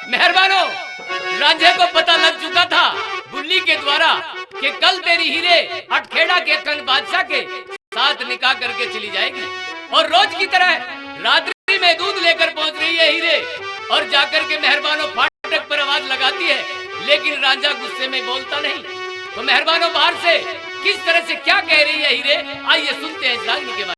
मेहरबानो, रांझे को पता लग चुका था बुल्ली के द्वारा कि कल तेरी हीरे हटखेड़ा के अखंड बादशाह के साथ निकाह करके चली जाएगी और रोज की तरह रात्रि में दूध लेकर पहुंच रही है हीरे और जाकर के मेहरबानो फाटक पर आवाज लगाती है, लेकिन रांझा गुस्से में बोलता नहीं। तो मेहरबानो बाहर से किस तरह से क्या कह रही है हीरे, आइए सुनते हैं इस रागनी के बारे में।